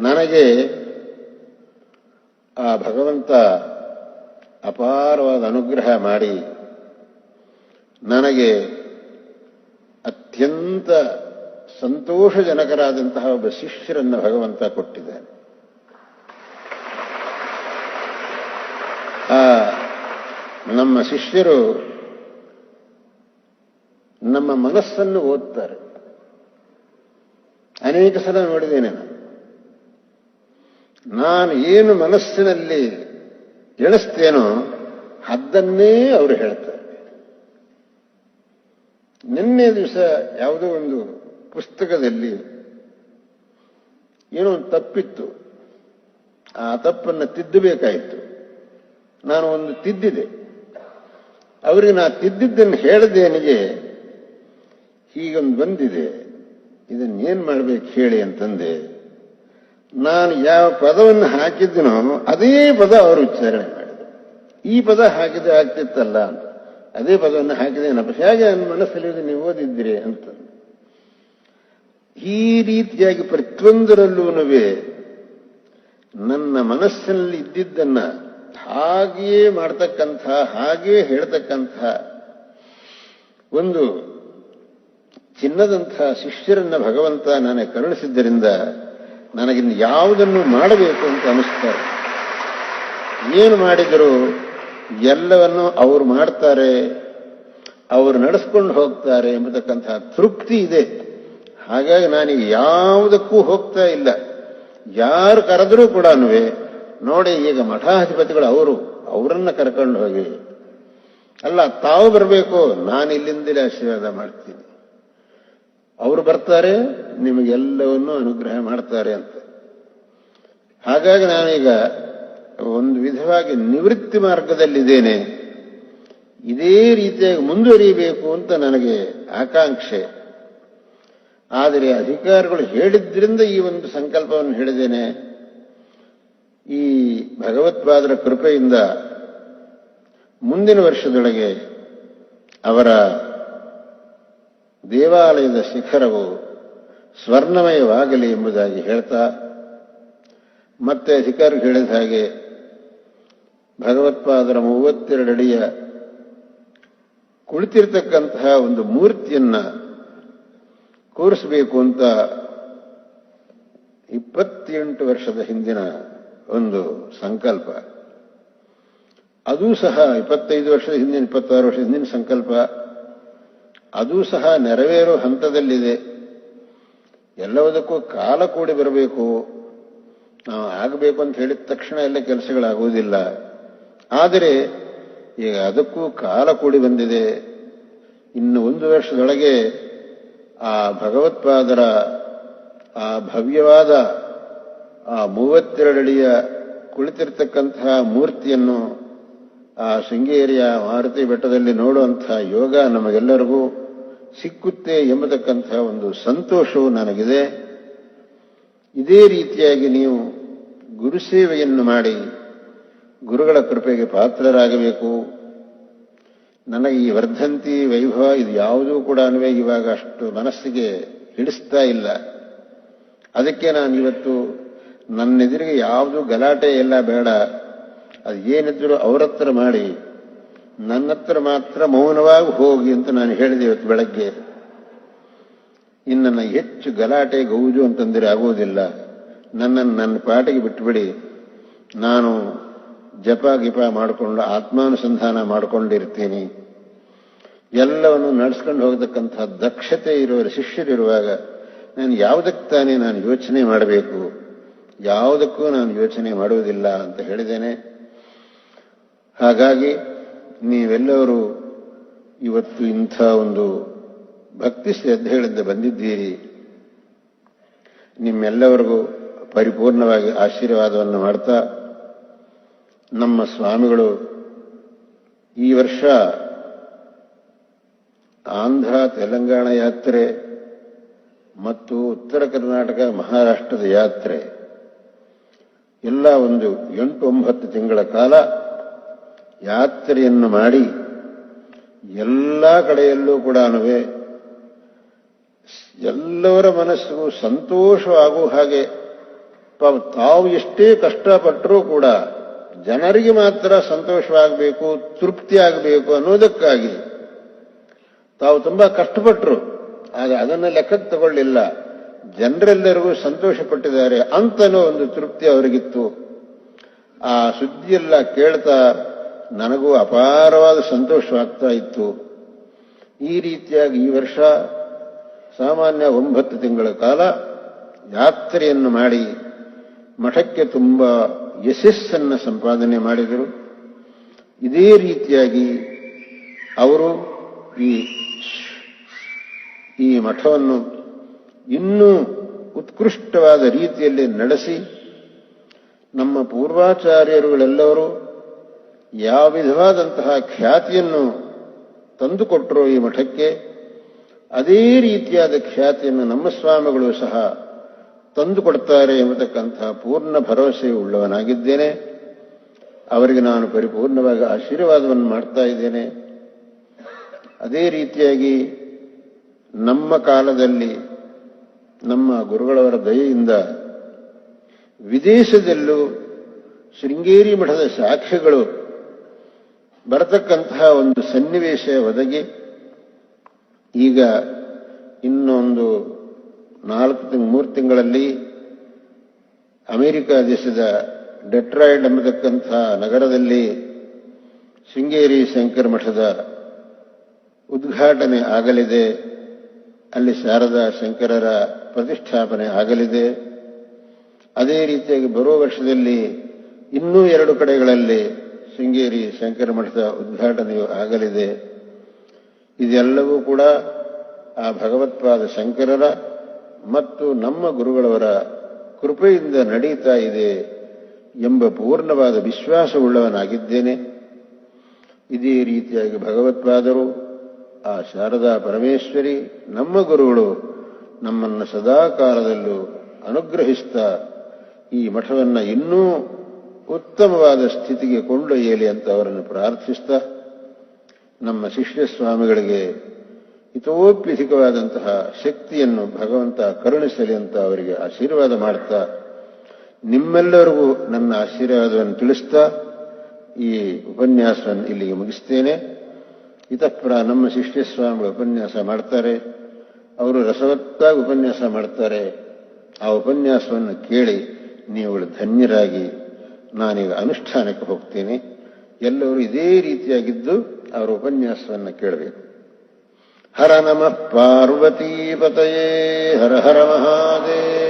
ನನಗೆ ಆ ಭಗವಂತ ಅಪಾರವಾದ ಅನುಗ್ರಹ ಮಾಡಿ ನನಗೆ ಅತ್ಯಂತ ಸಂತೋಷಜನಕರಾದಂತಹ ಒಬ್ಬ ಶಿಷ್ಯರನ್ನು ಭಗವಂತ ಕೊಟ್ಟಿದ್ದಾನೆ. ನಮ್ಮ ಶಿಷ್ಯರು ನಮ್ಮ ಮನಸ್ಸನ್ನು ಓದ್ತಾರೆ. ಅನೇಕ ಸಲ ನೋಡಿದ್ದೇನೆ ನಾನು ಏನು ಮನಸ್ಸಿನಲ್ಲಿ ಎಣಿಸ್ತೇನೋ ಅದನ್ನೇ ಅವರು ಹೇಳ್ತಾರೆ. ನಿನ್ನೆ ದಿವಸ ಯಾವುದೋ ಒಂದು ಪುಸ್ತಕದಲ್ಲಿ ಏನೋ ಒಂದು ತಪ್ಪಿತ್ತು, ಆ ತಪ್ಪನ್ನು ತಿದ್ದಬೇಕಾಯಿತು. ನಾನು ಒಂದು ತಿದ್ದಿದೆ. ಅವರಿಗೆ ನಾ ತಿದ್ದಿದ್ದನ್ನು ಹೇಳಿದ್ದೇನಿಗೆ ಹೀಗೊಂದು ಬಂದಿದೆ, ಇದನ್ನೇನು ಮಾಡಬೇಕು ಹೇಳಿ ಅಂತಂದೆ. ನಾನು ಯಾವ ಪದವನ್ನು ಹಾಕಿದ್ದನೋ ಅದೇ ಪದ ಅವರು ಉಚ್ಚಾರಣೆ ಮಾಡಿದರು. ಈ ಪದ ಹಾಕಿದ್ರೆ ಆಗ್ತಿತ್ತಲ್ಲ ಅಂತ, ಅದೇ ಪದವನ್ನು ಹಾಕಿದೇನಪ್ಪ, ಹೇಗೆ ನನ್ನ ಮನಸ್ಸಲ್ಲಿ ನೀವು ಓದಿದ್ರಿ ಅಂತ. ಈ ರೀತಿಯಾಗಿ ಪ್ರತಿಯೊಂದರಲ್ಲೂ ನನ್ನ ಮನಸ್ಸಿನಲ್ಲಿ ಇದ್ದಿದ್ದನ್ನ ಹಾಗೆಯೇ ಮಾಡ್ತಕ್ಕಂಥ, ಹಾಗೆಯೇ ಹೇಳ್ತಕ್ಕಂಥ ಒಂದು ಚಿನ್ನದಂಥ ಶಿಷ್ಯರನ್ನ ಭಗವಂತ ನನಗೆ ಕರುಣಿಸಿದ್ದರಿಂದ ನನಗಿನ್ನು ಯಾವುದನ್ನು ಮಾಡಬೇಕು ಅಂತ ಅನಿಸ್ತಾರೆ. ಏನು ಮಾಡಿದರೂ ಎಲ್ಲವನ್ನು ಅವರು ಮಾಡ್ತಾರೆ, ಅವರು ನಡೆಸ್ಕೊಂಡು ಹೋಗ್ತಾರೆ ಎಂಬತಕ್ಕಂತಹ ತೃಪ್ತಿ ಇದೆ. ಹಾಗಾಗಿ ನಾನೀಗ ಯಾವುದಕ್ಕೂ ಹೋಗ್ತಾ ಇಲ್ಲ. ಯಾರು ಕರೆದರೂ ಕೂಡ ನೋಡಿ, ಈಗ ಮಠಾಧಿಪತಿಗಳು ಅವರನ್ನ ಕರ್ಕೊಂಡು ಹೋಗಿ ಅಲ್ಲ, ತಾವು ಬರಬೇಕು, ನಾನು ಇಲ್ಲಿಂದಲೇ ಆಶೀರ್ವಾದ ಮಾಡ್ತೀನಿ, ಅವರು ಬರ್ತಾರೆ, ನಿಮಗೆಲ್ಲವನ್ನೂ ಅನುಗ್ರಹ ಮಾಡ್ತಾರೆ ಅಂತ. ಹಾಗಾಗಿ ನಾನೀಗ ಒಂದು ವಿಧವಾಗಿ ನಿವೃತ್ತಿ ಮಾರ್ಗದಲ್ಲಿದ್ದೇನೆ. ಇದೇ ರೀತಿಯಾಗಿ ಮುಂದುವರಿಯಬೇಕು ಅಂತ ನನಗೆ ಆಕಾಂಕ್ಷೆ. ಆದರೆ ಅಧಿಕಾರಿಗಳು ಹೇಳಿದ್ರಿಂದ ಈ ಒಂದು ಸಂಕಲ್ಪವನ್ನು ಹೇಳಿದ್ದೇನೆ. ಈ ಭಗವತ್ಪಾದರ ಕೃಪೆಯಿಂದ ಮುಂದಿನ ವರ್ಷದೊಳಗೆ ಅವರ ದೇವಾಲಯದ ಶಿಖರವು ಸ್ವರ್ಣಮಯವಾಗಲಿ ಎಂಬುದಾಗಿ ಹೇಳ್ತಾ, ಮತ್ತೆ ಅಧಿಕಾರಿಗಳು ಹೇಳಿದ ಹಾಗೆ ಭಗವತ್ಪಾದರ 32 ಅಡಿಯ ಕುಳಿತಿರ್ತಕ್ಕಂತಹ ಒಂದು ಮೂರ್ತಿಯನ್ನ ಕೂರಿಸಬೇಕು ಅಂತ 28 ವರ್ಷದ ಹಿಂದಿನ ಒಂದು ಸಂಕಲ್ಪ. ಅದೂ ಸಹ 25 ವರ್ಷದ ಹಿಂದಿನ, 26 ವರ್ಷದ ಹಿಂದಿನ ಸಂಕಲ್ಪ, ಅದೂ ಸಹ ನೆರವೇರೋ ಹಂತದಲ್ಲಿದೆ. ಎಲ್ಲವುದಕ್ಕೂ ಕಾಲ ಕೂಡಿ ಬರಬೇಕು. ನಾವು ಆಗಬೇಕು ಅಂತ ಹೇಳಿದ ತಕ್ಷಣ ಎಲ್ಲ ಕೆಲಸಗಳಾಗುವುದಿಲ್ಲ. ಆದರೆ ಈಗ ಅದಕ್ಕೂ ಕಾಲ ಕೂಡಿ ಬಂದಿದೆ. ಇನ್ನು 1 ವರ್ಷದೊಳಗೆ ಆ ಭಗವತ್ಪಾದರ ಆ ಭವ್ಯವಾದ ಆ 32 ಅಡಿಯ ಕುಳಿತಿರ್ತಕ್ಕಂತಹ ಮೂರ್ತಿಯನ್ನು ಆ ಶೃಂಗೇರಿಯ ಮಾರುತಿ ಬೆಟ್ಟದಲ್ಲಿ ನೋಡುವಂತಹ ಯೋಗ ನಮಗೆಲ್ಲರಿಗೂ ಸಿಕ್ಕುತ್ತೆ ಎಂಬತಕ್ಕಂತಹ ಒಂದು ಸಂತೋಷವು ನನಗಿದೆ. ಇದೇ ರೀತಿಯಾಗಿ ನೀವು ಗುರುಸೇವೆಯನ್ನು ಮಾಡಿ ಗುರುಗಳ ಕೃಪೆಗೆ ಪಾತ್ರರಾಗಬೇಕು. ನನಗೆ ಈ ವರ್ಧಂತಿ ವೈಭವ ಇದು ಯಾವುದೂ ಕೂಡ ಇವಾಗ ಅಷ್ಟು ಮನಸ್ಸಿಗೆ ಹಿಡಿಸ್ತಾ ಇಲ್ಲ. ಅದಕ್ಕೆ ನಾನು ಇವತ್ತು ನನ್ನೆದುರಿಗೆ ಯಾವುದು ಗಲಾಟೆ ಎಲ್ಲ ಬೇಡ, ಅದು ಏನಿದ್ರು ಅವ್ರ ಹತ್ರ ಮಾಡಿ, ನನ್ನ ಹತ್ರ ಮಾತ್ರ ಮೌನವಾಗಿ ಹೋಗಿ ಅಂತ ನಾನು ಹೇಳಿದೆ ಇವತ್ತು ಬೆಳಗ್ಗೆ. ಇನ್ನು ಹೆಚ್ಚು ಗಲಾಟೆ ಗೌಜು ಅಂತಂದರೆ ಆಗುವುದಿಲ್ಲ. ನನ್ನ ಪಾಟಿಗೆ ಬಿಟ್ಟುಬಿಡಿ. ನಾನು ಜಪ ಗಿಪ ಮಾಡಿಕೊಂಡು ಆತ್ಮಾನುಸಂಧಾನ ಮಾಡಿಕೊಂಡಿರ್ತೀನಿ. ಎಲ್ಲವನ್ನು ನಡೆಸ್ಕೊಂಡು ಹೋಗತಕ್ಕಂತಹ ದಕ್ಷತೆ ಇರುವವರು ಶಿಷ್ಯರಿರುವಾಗ ನಾನು ಯಾವುದಕ್ಕೆ ತಾನೇ ನಾನು ಯೋಚನೆ ಮಾಡಬೇಕು, ಯಾವುದಕ್ಕೂ ನಾನು ಯೋಚನೆ ಮಾಡುವುದಿಲ್ಲ ಅಂತ ಹೇಳಿದ್ದೇನೆ. ಹಾಗಾಗಿ ನೀವೆಲ್ಲರೂ ಇವತ್ತು ಇಂಥ ಒಂದು ಭಕ್ತಿ ಶ್ರದ್ಧೆಗಳಿಂದ ಬಂದಿದ್ದೀರಿ. ನಿಮ್ಮೆಲ್ಲವರಿಗೂ ಪರಿಪೂರ್ಣವಾಗಿ ಆಶೀರ್ವಾದವನ್ನು ಮಾಡ್ತಾ, ನಮ್ಮ ಸ್ವಾಮಿಗಳು ಈ ವರ್ಷ ಆಂಧ್ರ ತೆಲಂಗಾಣ ಯಾತ್ರೆ ಮತ್ತು ಉತ್ತರ ಕರ್ನಾಟಕ ಮಹಾರಾಷ್ಟ್ರದ ಯಾತ್ರೆ ಎಲ್ಲ ಒಂದು 8-9 ತಿಂಗಳ ಕಾಲ ಯಾತ್ರೆಯನ್ನು ಮಾಡಿ ಎಲ್ಲ ಕಡೆಯಲ್ಲೂ ಕೂಡ ಎಲ್ಲವರ ಮನಸ್ಸಿಗೂ ಸಂತೋಷವಾಗುವ ಹಾಗೆ ತಾವು ಎಷ್ಟೇ ಕಷ್ಟಪಟ್ಟರೂ ಕೂಡ ಜನರಿಗೆ ಮಾತ್ರ ಸಂತೋಷವಾಗಬೇಕು, ತೃಪ್ತಿ ಆಗಬೇಕು ಅನ್ನೋದಕ್ಕಾಗಿ ತಾವು ತುಂಬಾ ಕಷ್ಟಪಟ್ಟರು. ಆಗ ಅದನ್ನು ಲೆಕ್ಕಕ್ಕೆ ತಗೊಳ್ಳಿಲ್ಲ. ಜನರೆಲ್ಲರಿಗೂ ಸಂತೋಷ ಪಟ್ಟಿದ್ದಾರೆ ಅಂತನೋ ಒಂದು ತೃಪ್ತಿ ಅವರಿಗಿತ್ತು. ಆ ಸುದ್ದಿಯೆಲ್ಲ ಕೇಳ್ತಾ ನನಗೂ ಅಪಾರವಾದ ಸಂತೋಷವಾಗ್ತಾ ಇತ್ತು. ಈ ರೀತಿಯಾಗಿ ಈ ವರ್ಷ ಸಾಮಾನ್ಯ 9 ತಿಂಗಳ ಕಾಲ ಯಾತ್ರೆಯನ್ನು ಮಾಡಿ ಮಠಕ್ಕೆ ತುಂಬಾ ಯಶಸ್ಸನ್ನು ಸಂಪಾದನೆ ಮಾಡಿದರು. ಇದೇ ರೀತಿಯಾಗಿ ಅವರು ಈ ಮಠವನ್ನು ಇನ್ನೂ ಉತ್ಕೃಷ್ಟವಾದ ರೀತಿಯಲ್ಲಿ ನಡೆಸಿ ನಮ್ಮ ಪೂರ್ವಾಚಾರ್ಯರುಗಳೆಲ್ಲರೂ ಯಾವ ವಿಧವಾದಂತಹ ಖ್ಯಾತಿಯನ್ನು ತಂದುಕೊಟ್ಟರೋ ಈ ಮಠಕ್ಕೆ, ಅದೇ ರೀತಿಯಾದ ಖ್ಯಾತಿಯನ್ನು ನಮ್ಮ ಸ್ವಾಮಿಗಳು ಸಹ ತಂದುಕೊಡ್ತಾರೆ ಎಂಬತಕ್ಕಂತಹ ಪೂರ್ಣ ಭರವಸೆ ಉಳ್ಳವನಾಗಿದ್ದೇನೆ. ಅವರಿಗೆ ನಾನು ಪರಿಪೂರ್ಣವಾಗಿ ಆಶೀರ್ವಾದವನ್ನು ಮಾಡ್ತಾ ಇದ್ದೇನೆ. ಅದೇ ರೀತಿಯಾಗಿ ನಮ್ಮ ಕಾಲದಲ್ಲಿ ನಮ್ಮ ಗುರುಗಳವರ ದಯೆಯಿಂದ ವಿದೇಶದಲ್ಲೂ ಶೃಂಗೇರಿ ಮಠದ ಶಾಖೆಗಳು ಬರತಕ್ಕಂತಹ ಒಂದು ಸನ್ನಿವೇಶ ಒದಗಿ ಈಗ ಇನ್ನೊಂದು 3 ತಿಂಗಳಲ್ಲಿ ಅಮೆರಿಕ ದೇಶದ ಡೆಟ್ರಾಯ್ಡ್ ಎಂಬತಕ್ಕಂತಹ ನಗರದಲ್ಲಿ ಶೃಂಗೇರಿ ಶಂಕರ ಮಠದ ಉದ್ಘಾಟನೆ ಆಗಲಿದೆ. ಅಲ್ಲಿ ಶಾರದಾ ಶಂಕರರ ಪ್ರತಿಷ್ಠಾಪನೆ ಆಗಲಿದೆ. ಅದೇ ರೀತಿಯಾಗಿ ಬರುವ ವರ್ಷದಲ್ಲಿ ಇನ್ನೂ 2 ಕಡೆಗಳಲ್ಲಿ ಶೃಂಗೇರಿ ಶಂಕರ ಮಠದ ಉದ್ಘಾಟನೆಯೂ ಆಗಲಿದೆ. ಇದೆಲ್ಲವೂ ಕೂಡ ಆ ಭಗವತ್ಪಾದ ಶಂಕರರ ಮತ್ತು ನಮ್ಮ ಗುರುಗಳವರ ಕೃಪೆಯಿಂದ ನಡೀತಾ ಇದೆ ಎಂಬ ಪೂರ್ಣವಾದ ವಿಶ್ವಾಸವುಳ್ಳವನಾಗಿದ್ದೇನೆ. ಇದೇ ರೀತಿಯಾಗಿ ಭಗವತ್ಪಾದರು, ಆ ಶಾರದಾ ಪರಮೇಶ್ವರಿ, ನಮ್ಮ ಗುರುಗಳು ನಮ್ಮನ್ನು ಸದಾ ಕಾಲದಲ್ಲೂ ಅನುಗ್ರಹಿಸ್ತಾ ಈ ಮಠವನ್ನು ಇನ್ನೂ ಉತ್ತಮವಾದ ಸ್ಥಿತಿಗೆ ಕೊಂಡೊಯ್ಯಲಿ ಅಂತ ಅವರನ್ನು ಪ್ರಾರ್ಥಿಸ್ತಾ, ನಮ್ಮ ಶಿಷ್ಯ ಸ್ವಾಮಿಗಳಿಗೆ ಹಿತೋಪ್ಯಧಿಕವಾದಂತಹ ಶಕ್ತಿಯನ್ನು ಭಗವಂತ ಕರುಣಿಸಲಿ ಅಂತ ಅವರಿಗೆ ಆಶೀರ್ವಾದ ಮಾಡ್ತಾ, ನಿಮ್ಮೆಲ್ಲರಿಗೂ ನನ್ನ ಆಶೀರ್ವಾದವನ್ನು ತಿಳಿಸ್ತಾ ಈ ಉಪನ್ಯಾಸವನ್ನು ಇಲ್ಲಿಗೆ ಮುಗಿಸ್ತೇನೆ. ಇತಃಪರ ನಮ್ಮ ಶಿಷ್ಯ ಸ್ವಾಮಿಗಳು ಉಪನ್ಯಾಸ ಮಾಡ್ತಾರೆ. ಅವರು ರಸವತ್ತಾಗಿ ಉಪನ್ಯಾಸ ಮಾಡ್ತಾರೆ. ಆ ಉಪನ್ಯಾಸವನ್ನು ಕೇಳಿ ನೀವುಗಳು ಧನ್ಯರಾಗಿ ನಾನೀಗ ಅನುಷ್ಠಾನಕ್ಕೆ ಹೋಗ್ತೇನೆ. ಎಲ್ಲರೂ ಇದೇ ರೀತಿಯಾಗಿದ್ದು ಅವರ ಉಪನ್ಯಾಸವನ್ನು ಕೇಳಬೇಕು. ಹರ ನಮಃ ಪಾರ್ವತೀಪತಯೇ ಹರ ಹರ ಮಹಾದೇವ.